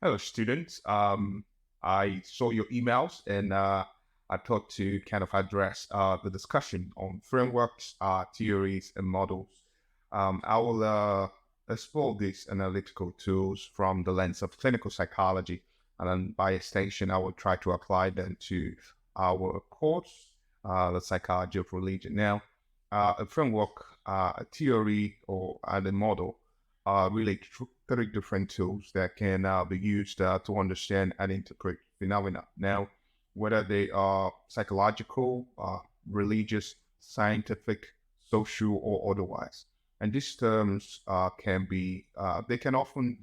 Hello, students. I saw your emails and I thought to kind of address the discussion on frameworks, theories, and models. I will explore these analytical tools from the lens of clinical psychology, and then by extension, I will try to apply them to our course, the psychology of religion. Now, a framework, a theory, or a model are really three different tools that can be used to understand and interpret phenomena. Now, whether they are psychological, religious, scientific, social, or otherwise. And these terms can be they can often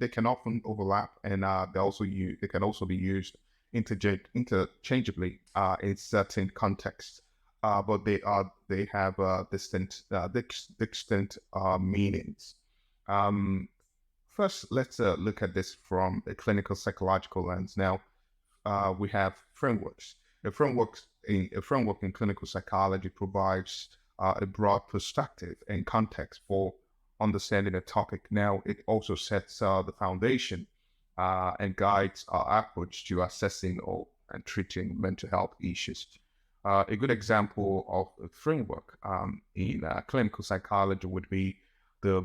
overlap, and they can also be used interchangeably in certain contexts. But they have distinct meanings. Um, First, let's look at this from a clinical psychological lens. Now, we have frameworks. A framework in clinical psychology provides a broad perspective and context for understanding a topic. Now, it also sets the foundation and guides our approach to assessing or and treating mental health issues. A good example of a framework in clinical psychology would be the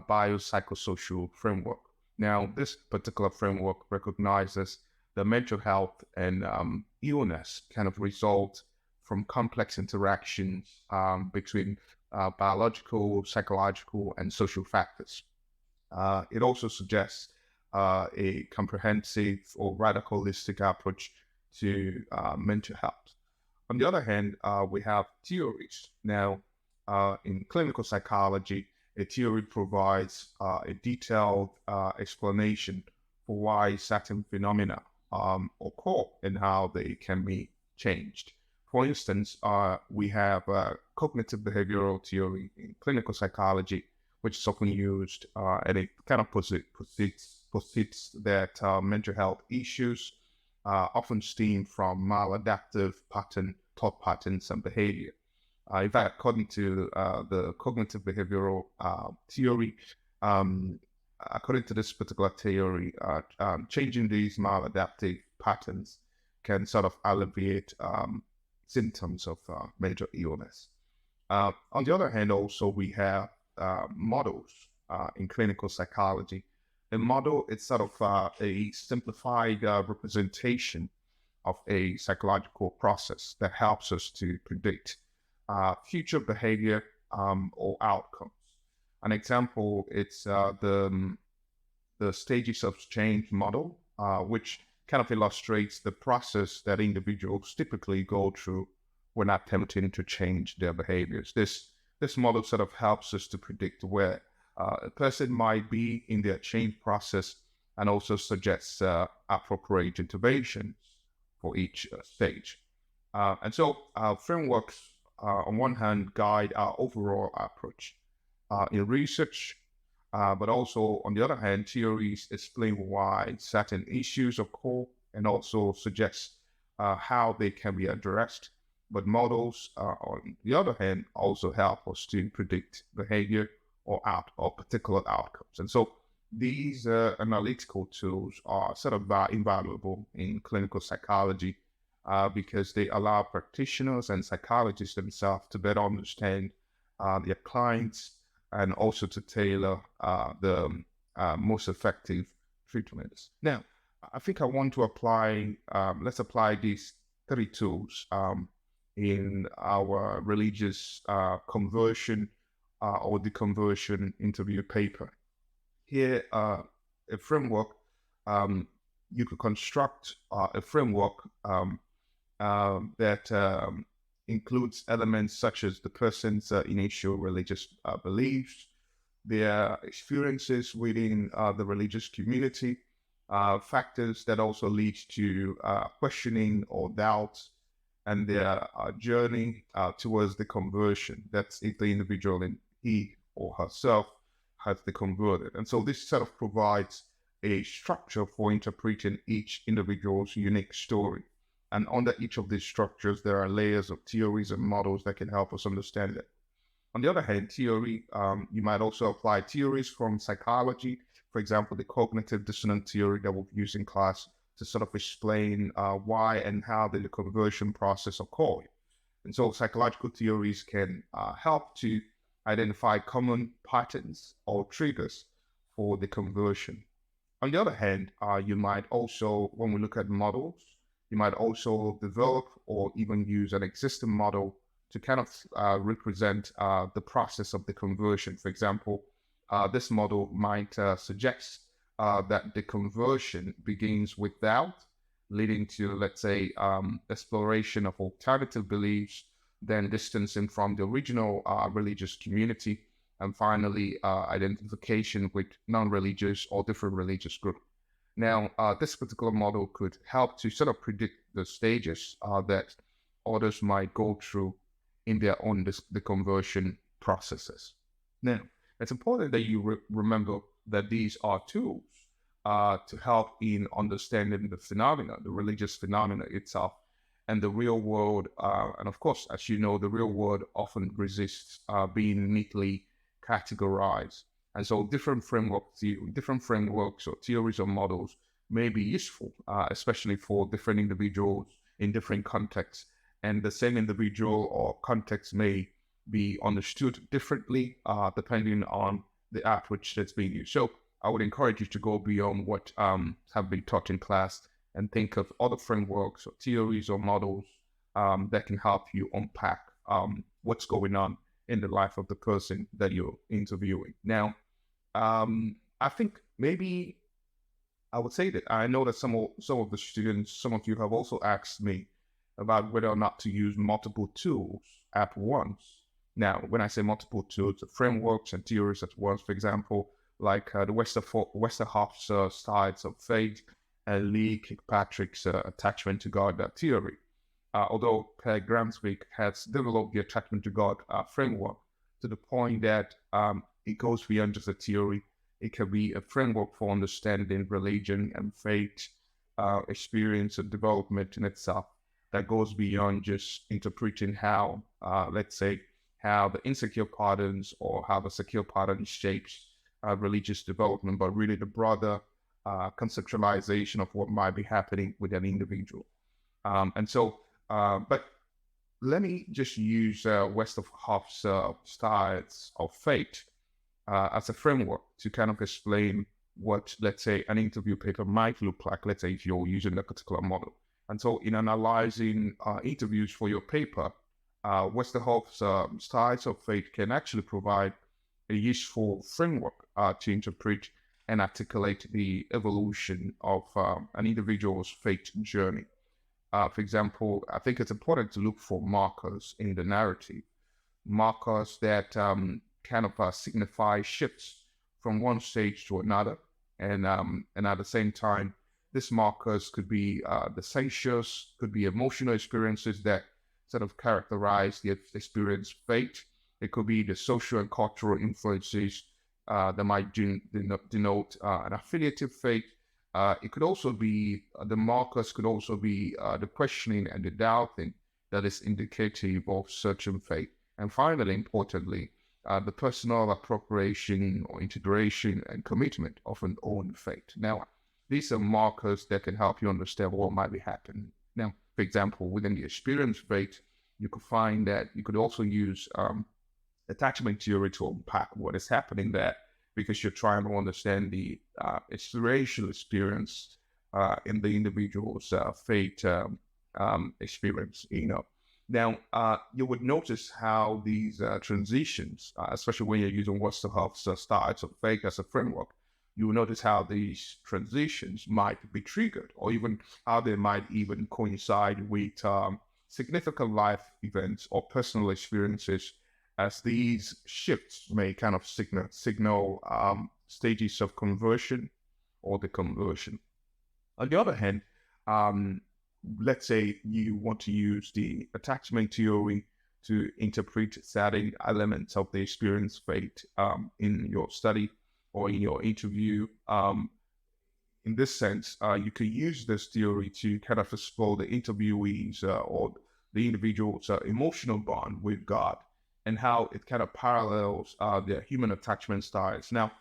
biopsychosocial framework. Now, this particular framework recognizes the mental health and illness kind of result from complex interactions between biological, psychological, and social factors. It also suggests a comprehensive or radicalistic approach to mental health. On the other hand, we have theories. Now, in clinical psychology, a theory provides a detailed explanation for why certain phenomena occur and how they can be changed. For instance, we have cognitive behavioral theory in clinical psychology, which is often used, and it kind of posits that mental health issues often stem from maladaptive thought patterns, and behavior. In fact, according to the cognitive behavioral theory, um, according to this particular theory, changing these maladaptive patterns can sort of alleviate symptoms of mental illness. On the other hand, also we have models in clinical psychology. A model is sort of a simplified representation of a psychological process that helps us to predict future behavior or outcomes. An example, it's the stages of change model, which kind of illustrates the process that individuals typically go through when attempting to change their behaviors. This model sort of helps us to predict where a person might be in their change process, and also suggests appropriate interventions for each stage. And so frameworks, on one hand, guide our overall approach in research, but also, on the other hand, theories explain why certain issues occur and also suggest how they can be addressed. But models, on the other hand, also help us to predict behavior or particular outcomes. And so these analytical tools are sort of invaluable in clinical psychology because they allow practitioners and psychologists themselves to better understand their clients, and also to tailor the most effective treatments. Now, I think I want to let's apply these three tools in our religious conversion or deconversion interview paper. Here, a framework, you could construct a framework that includes elements such as the person's initial religious beliefs, their experiences within the religious community, factors that also lead to questioning or doubts, and their journey towards the conversion. That's if the individual in he or herself has the converted. And so this sort of provides a structure for interpreting each individual's unique story. And under each of these structures, there are layers of theories and models that can help us understand it. On the other hand, you might also apply theories from psychology, for example, the cognitive dissonance theory that we've used in class to sort of explain why and how the conversion process occurs. And so psychological theories can help to identify common patterns or triggers for the conversion. On the other hand, you might also, when we look at models, you might also develop or even use an existing model to kind of represent the process of the conversion. For example, this model might suggest that the conversion begins with doubt, leading to, let's say, exploration of alternative beliefs, then distancing from the original religious community, and finally, identification with non-religious or different religious groups. Now, this particular model could help to sort of predict the stages that others might go through in their own the conversion processes. Now, it's important that you remember that these are tools to help in understanding the phenomena, the religious phenomena itself, and the real world. And of course, as you know, the real world often resists being neatly categorized. And so different frameworks or theories or models may be useful, especially for different individuals in different contexts. And the same individual or context may be understood differently depending on the approach that's being used. So I would encourage you to go beyond what have been taught in class and think of other frameworks or theories or models that can help you unpack what's going on in the life of the person that you're interviewing. Now, I think maybe I would say that I know that some of the students, some of you have also asked me about whether or not to use multiple tools at once. Now, when I say multiple tools, the frameworks and theories at once, for example, like the Westerhoff's styles of faith and Lee Kirkpatrick's attachment to God theory. Although Per Gramsvik has developed the attachment to God framework to the point that it goes beyond just a theory. It can be a framework for understanding religion and faith, experience and development in itself that goes beyond just interpreting how, let's say, how the insecure patterns or how the secure pattern shapes religious development, but really the broader conceptualization of what might be happening with an individual. But let me just use Westerhoff's styles of faith as a framework to kind of explain what, let's say, an interview paper might look like, let's say, if you're using a particular model. And so in analyzing interviews for your paper, Westerhoff's styles of faith can actually provide a useful framework to interpret and articulate the evolution of an individual's faith journey. For example, I think it's important to look for markers in the narrative, markers that kind of signify shifts from one stage to another. And at the same time, these markers could be the sensuous, could be emotional experiences that sort of characterize the experience fate. It could be the social and cultural influences that might denote an affiliative fate. It could also be, the markers could also be the questioning and the doubting that is indicative of certain fate. And finally, importantly, the personal appropriation or integration and commitment of an own fate. Now, these are markers that can help you understand what might be happening. Now, for example, within the experience fate, you could find that you could also use attachment theory to unpack what is happening there, because you're trying to understand the experiential experience in the individual's fate experience, Now, you would notice how these transitions, especially when you're using Westerhoff's styles of fate as a framework, you will notice how these transitions might be triggered, or even how they might even coincide with significant life events or personal experiences, as these shifts may kind of signal stages of conversion or the conversion. On the other hand, let's say you want to use the attachment theory to interpret certain elements of the experience fate in your study or in your interview. In this sense, you can use this theory to kind of explore the interviewee's or the individual's emotional bond with God, and how it kind of parallels their human attachment styles. Now,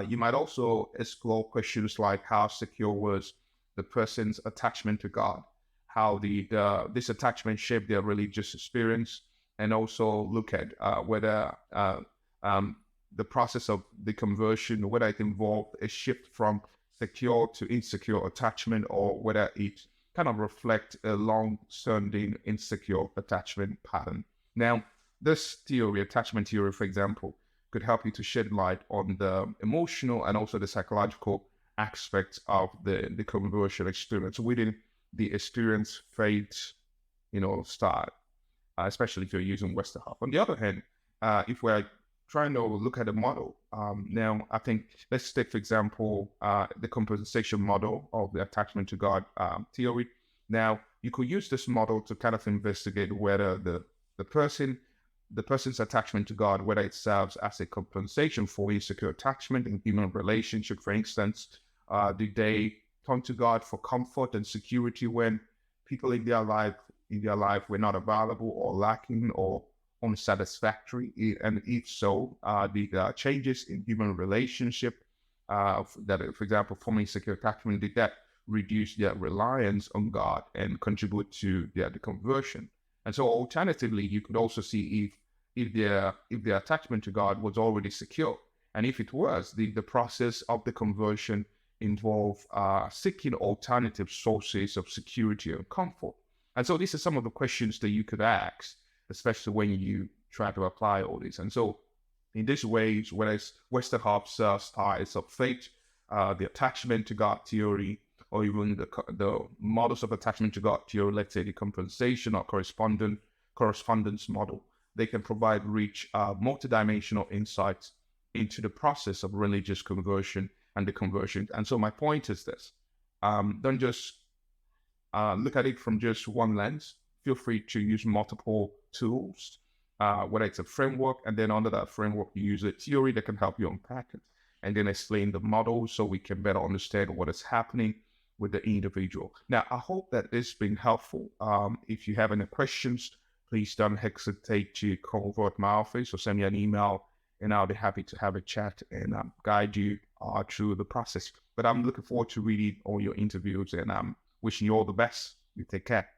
You might also explore questions like how secure was the person's attachment to God, how this attachment shaped their religious experience, and also look at whether um, the process of the conversion, whether it involved a shift from secure to insecure attachment, or whether it kind of reflect a long-standing insecure attachment pattern. Now, this theory, attachment theory, for example, could help you to shed light on the emotional and also the psychological aspects of the conversion experience within the experience phase, start, especially if you're using Westerhoff. On the other hand, if we're trying to look at a model, now I think let's take, for example, the compensation model of the attachment to God theory. Now, you could use this model to kind of investigate whether the person's attachment to God, whether it serves as a compensation for insecure attachment in human relationship. For instance, did they turn to God for comfort and security when people in their life were not available or lacking or unsatisfactory? And if so, the changes in human relationship that, for example, forming secure attachment, did that reduce their reliance on God and contribute to the conversion? And so, alternatively, you could also see if their attachment to God was already secure, and if it was, the process of the conversion involved seeking alternative sources of security and comfort. And so, these are some of the questions that you could ask, especially when you try to apply all this. And so, in these ways, whether it's Westerhoff's styles of faith, the attachment to God theory, or even the models of attachment to God theory, let's say the compensation or correspondence model, they can provide rich, multidimensional insights into the process of religious conversion and the conversion. And so my point is this: don't just look at it from just one lens. Feel free to use multiple tools, whether it's a framework, and then under that framework, you use a theory that can help you unpack it, and then explain the model so we can better understand what is happening with the individual. Now, I hope that this has been helpful. If you have any questions, please don't hesitate to contact my office or send me an email, and I'll be happy to have a chat and guide you through the process. But I'm looking forward to reading all your interviews, and I'm wishing you all the best. You take care.